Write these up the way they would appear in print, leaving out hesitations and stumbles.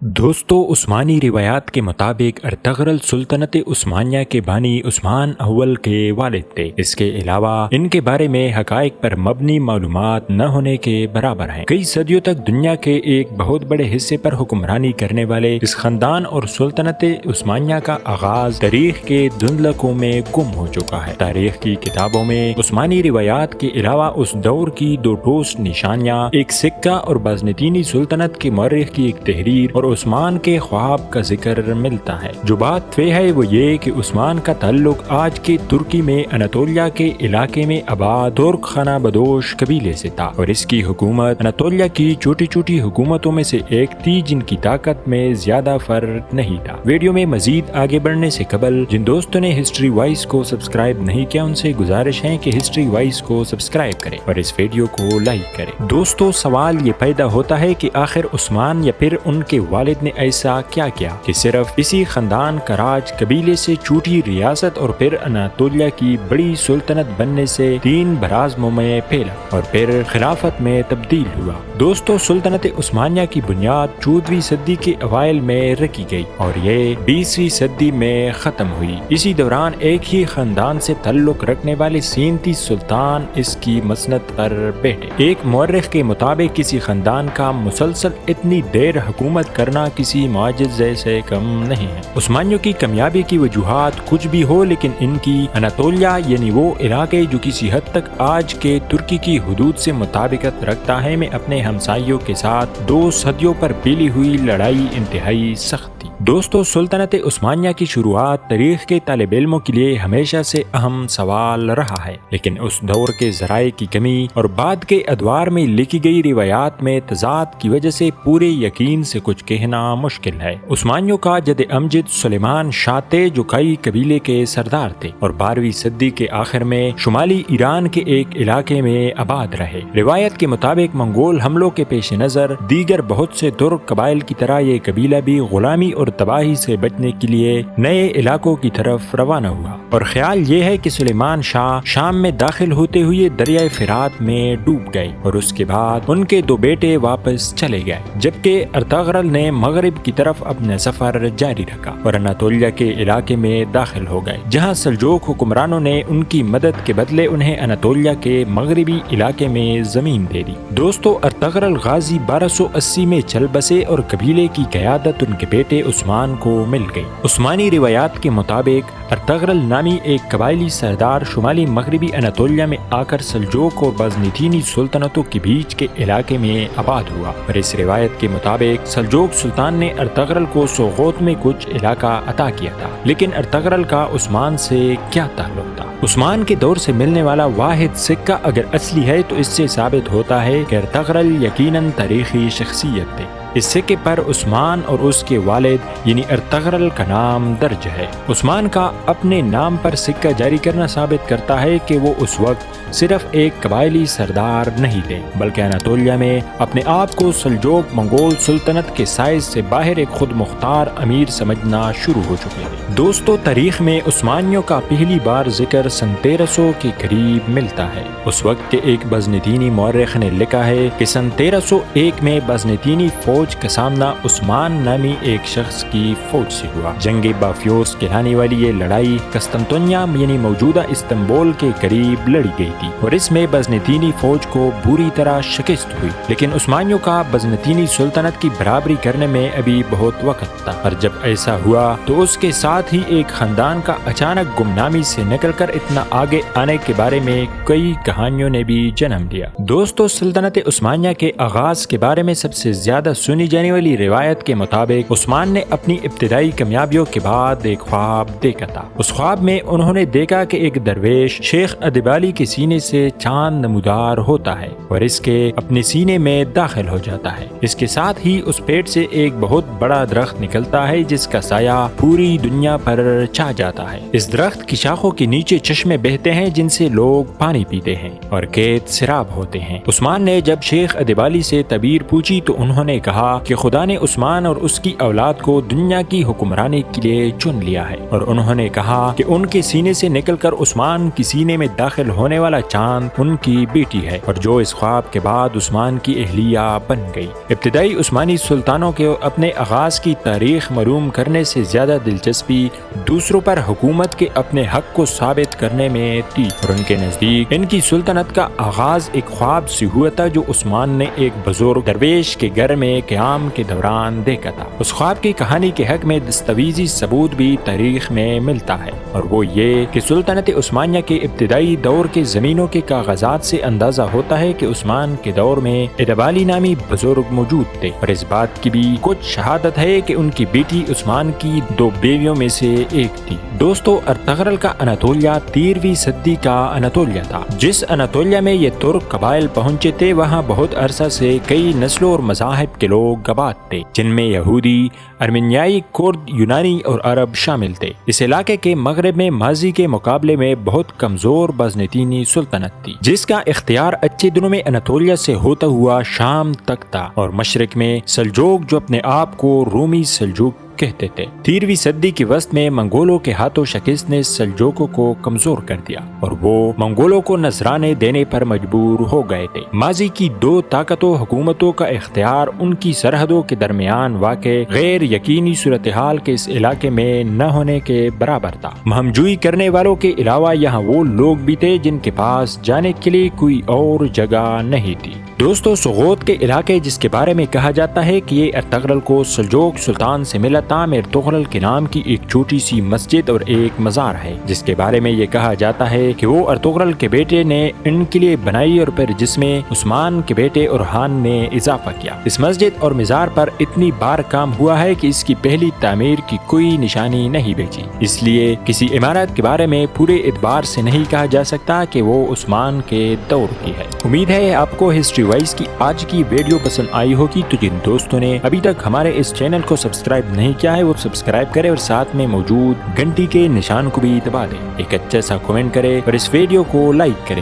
دوستو، عثمانی روایات کے مطابق ارطغرل سلطنت عثمانیہ کے بانی عثمان اول کے والد تھے۔ اس کے علاوہ ان کے بارے میں حقائق پر مبنی معلومات نہ ہونے کے برابر ہیں۔ کئی صدیوں تک دنیا کے ایک بہت بڑے حصے پر حکمرانی کرنے والے اس خاندان اور سلطنت عثمانیہ کا آغاز تاریخ کے دھندلکوں میں گم ہو چکا ہے۔ تاریخ کی کتابوں میں عثمانی روایات کے علاوہ اس دور کی دو ٹھوس نشانیاں، ایک سکہ اور بازنطینی سلطنت کے مورخ کی ایک تحریر اور عثمان کے خواب کا ذکر ملتا ہے۔ جو بات طے ہے وہ یہ کہ عثمان کا تعلق آج کے ترکی میں اناطولیہ کے علاقے میں آباد ترک خانہ بدوش قبیلے سے تھا، اور اس کی حکومت اناطولیہ کی چھوٹی چھوٹی حکومتوں میں سے ایک تھی جن کی طاقت میں زیادہ فرق نہیں تھا۔ ویڈیو میں مزید آگے بڑھنے سے قبل جن دوستوں نے ہسٹری وائز کو سبسکرائب نہیں کیا ان سے گزارش ہے کہ ہسٹری وائز کو سبسکرائب کریں اور اس ویڈیو کو لائک کریں۔ دوستو، سوال یہ پیدا ہوتا ہے کہ آخر عثمان یا پھر ان کے والد نے ایسا کیا کیا کہ صرف اسی خاندان کا راج قبیلے سے چھوٹی ریاست اور پھر اناطولیہ کی بڑی سلطنت بننے سے 3 براعظموں میں پھیلا اور پھر خلافت میں تبدیل ہوا۔ دوستو، سلطنت عثمانیہ کی بنیاد 14ویں صدی کے اوائل میں رکھی گئی اور یہ 20ویں صدی میں ختم ہوئی۔ اسی دوران ایک ہی خاندان سے تعلق رکھنے والے 37 سلطان اس کی مسند پر بیٹھے۔ ایک مورخ کے مطابق کسی خاندان کا مسلسل اتنی دیر حکومت کرنا کسی معجزے سے کم نہیں ہے۔ عثمانیوں کی کامیابی کی وجوہات کچھ بھی ہو، لیکن ان کی اناطولیہ یعنی وہ علاقے جو کسی حد تک آج کے ترکی کی حدود سے مطابقت رکھتا ہے میں اپنے ہمسائیوں کے ساتھ 2 صدیوں پر پھیلی ہوئی لڑائی انتہائی سخت تھی۔ دوستو، سلطنت عثمانیہ کی شروعات تاریخ کے طالب علموں کے لیے ہمیشہ سے اہم سوال رہا ہے، لیکن اس دور کے ذرائع کی کمی اور بعد کے ادوار میں لکھی گئی روایات میں تضاد کی وجہ سے پورے یقین سے کچھ کہنا مشکل ہے۔ عثمانیوں کا جد امجد سلیمان شاہ تھے جو کئی قبیلے کے سردار تھے اور 12ویں صدی کے آخر میں شمالی ایران کے ایک علاقے میں آباد رہے۔ روایت کے مطابق منگول حملوں کے پیش نظر دیگر بہت سے ترک قبائل کی طرح یہ قبیلہ بھی غلامی اور تباہی سے بچنے کے لیے نئے علاقوں کی طرف روانہ ہوا، اور خیال یہ ہے کہ سلیمان شاہ شام میں داخل ہوتے ہوئے دریائے فرات میں ڈوب گئے اور اس کے بعد ان کے 2 بیٹے واپس چلے گئے، جبکہ ارطغرل نے مغرب کی طرف اپنا سفر جاری رکھا اور اناطولیہ کے علاقے میں داخل ہو گئے، جہاں سلجوق حکمرانوں نے ان کی مدد کے بدلے انہیں اناطولیہ کے مغربی علاقے میں زمین دے دی۔ دوستو، ارطغرل غازی 1280 میں چل بسے اور قبیلے کی قیادت ان کے بیٹے عثمان کو مل گئی۔ عثمانی روایات کے مطابق ارطغرل نامی ایک قبائلی سردار شمالی مغربی اناطولیہ میں آ کر سلجوق اور بازنطینی سلطنتوں کے بیچ کے علاقے میں آباد ہوا، اور اس روایت کے مطابق سلجوق سلطان نے ارطغرل کو سوغوت میں کچھ علاقہ عطا کیا تھا، لیکن ارطغرل کا عثمان سے کیا تعلق تھا؟ عثمان کے دور سے ملنے والا واحد سکہ اگر اصلی ہے تو اس سے ثابت ہوتا ہے کہ ارطغرل یقیناً تاریخی شخصیت تھے۔ اس سکے پر عثمان اور اس کے والد یعنی ارطغرل کا نام درج ہے۔ عثمان کا اپنے نام پر سکہ جاری کرنا ثابت کرتا ہے کہ وہ اس وقت صرف ایک قبائلی سردار نہیں تھے، بلکہ اناطولیہ میں اپنے آپ کو سلجوق منگول سلطنت کے سائز سے باہر ایک خود مختار امیر سمجھنا شروع ہو چکے تھے۔ دوستو، تاریخ میں عثمانیوں کا پہلی بار ذکر سن 1300 کے قریب ملتا ہے۔ اس وقت کے ایک بازنطینی مورخ نے لکھا ہے کہ سن 1301 میں بازنطینی فوج کا سامنا عثمان نامی ایک شخص کی فوج سے ہوا۔ جنگ بافیوس کہلانے والی یہ لڑائی قسطنطنیہ یعنی موجودہ استنبول کے قریب لڑی گئی تھی، اور اس میں بازنطینی فوج کو بری طرح شکست ہوئی، لیکن عثمانیوں کا بازنطینی سلطنت کی برابری کرنے میں ابھی بہت وقت تھا، اور جب ایسا ہوا تو اس کے ساتھ ہی ایک خاندان کا اچانک گمنامی سے نکل کر اتنا آگے آنے کے بارے میں کئی کہانیوں نے بھی جنم لیا۔ دوستو، سلطنت عثمانیہ کے آغاز کے بارے میں سب سے زیادہ سنی جانے والی روایت کے مطابق عثمان نے اپنی ابتدائی کامیابیوں کے بعد ایک خواب دیکھا تھا۔ اس خواب میں انہوں نے دیکھا کہ ایک درویش شیخ ادیبالی کے سینے سے چاند نمودار ہوتا ہے اور اس کے اپنے سینے میں داخل ہو جاتا ہے۔ اس کے ساتھ ہی اس پیٹ سے ایک بہت بڑا درخت نکلتا ہے جس کا سایہ پوری دنیا پر چھا جاتا ہے۔ اس درخت کی شاخوں کے نیچے چشمے بہتے ہیں جن سے لوگ پانی پیتے ہیں اور کھیت سیراب ہوتے ہیں۔ عثمان نے جب شیخ ادیبالی سے تعبیر پوچھی تو انہوں نے کہا کہا کہ خدا نے عثمان اور اس کی اولاد کو دنیا کی حکمرانی کے لیے چن لیا ہے، اور انہوں نے کہا کہ ان کے سینے سے نکل کر عثمان کی سینے میں داخل ہونے والا چاند ان کی بیٹی ہے، اور جو اس خواب کے بعد عثمان کی اہلیہ بن گئی۔ ابتدائی عثمانی سلطانوں کے اپنے آغاز کی تاریخ معلوم کرنے سے زیادہ دلچسپی دوسروں پر حکومت کے اپنے حق کو ثابت کرنے میں تھی، اور ان کے نزدیک ان کی سلطنت کا آغاز ایک خواب سے ہوا تھا جو عثمان نے ایک بزرگ درویش کے گھر میں قیام کے دوران دیکھا تھا۔ اس خواب کی کہانی کے حق میں دستاویزی ثبوت بھی تاریخ میں ملتا ہے، اور وہ یہ کہ سلطنت عثمانیہ کے ابتدائی دور کے زمینوں کے کاغذات سے اندازہ ہوتا ہے کہ عثمان کے دور میں ادبالی نامی بزرگ موجود تھے، اور اس بات کی بھی کچھ شہادت ہے کہ ان کی بیٹی عثمان کی 2 بیویوں میں سے ایک تھی۔ دوستو، ارطغرل کا اناطولیہ 13ویں صدی کا اناطولیہ تھا۔ جس اناطولیہ میں یہ ترک قبائل پہنچے تھے وہاں بہت عرصہ سے کئی نسلوں اور مذاہب کے لوگ آباد تھے، جن میں یہودی، ارمینیائی، کرد، یونانی اور عرب شامل تھے۔ اس علاقے کے مغرب میں ماضی کے مقابلے میں بہت کمزور بازنطینی سلطنت تھی، جس کا اختیار اچھے دنوں میں اناطولیہ سے ہوتا ہوا شام تک تھا، اور مشرق میں سلجوق جو اپنے آپ کو رومی سلجوق کہتے تھے۔ 13ویں صدی کے وسط میں منگولوں کے ہاتھوں شکست نے سلجوقوں کو کمزور کر دیا، اور وہ منگولوں کو نذرانے دینے پر مجبور ہو گئے تھے۔ ماضی کی 2 طاقتوں حکومتوں کا اختیار ان کی سرحدوں کے درمیان واقع غیر یقینی صورتحال کے اس علاقے میں نہ ہونے کے برابر تھا۔ مہمجوئی کرنے والوں کے علاوہ یہاں وہ لوگ بھی تھے جن کے پاس جانے کے لیے کوئی اور جگہ نہیں تھی۔ دوستو، سغوت کے علاقے جس کے بارے میں کہا جاتا ہے کہ یہ ارطغرل کو سلجوق سلطان سے ملا تھا، ارطغرل کے نام کی ایک چھوٹی سی مسجد اور ایک مزار ہے، جس کے بارے میں یہ کہا جاتا ہے کہ وہ ارطغرل کے بیٹے نے ان کے لیے بنائی، اور پھر جس میں عثمان کے بیٹے اورحان نے اضافہ کیا۔ اس مسجد اور مزار پر اتنی بار کام ہوا ہے کہ اس کی پہلی تعمیر کی کوئی نشانی نہیں بچی، اس لیے کسی عمارت کے بارے میں پورے اعتبار سے نہیں کہا جا سکتا کہ وہ عثمان کے دور کی ہے۔ امید ہے آپ کو ہسٹری وائز کی آج کی ویڈیو پسند آئی ہوگی، تو جن دوستوں نے ابھی تک ہمارے اس چینل کو سبسکرائب نہیں کیا ہے وہ سبسکرائب کرے، اور ساتھ میں موجود گھنٹی کے نشان کو بھی دبا دیں، ایک اچھا سا کمنٹ کرے اور اس ویڈیو کو لائک کرے۔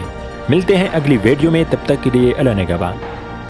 ملتے ہیں اگلی ویڈیو میں، تب تک کے لیے اللہ نگہبان۔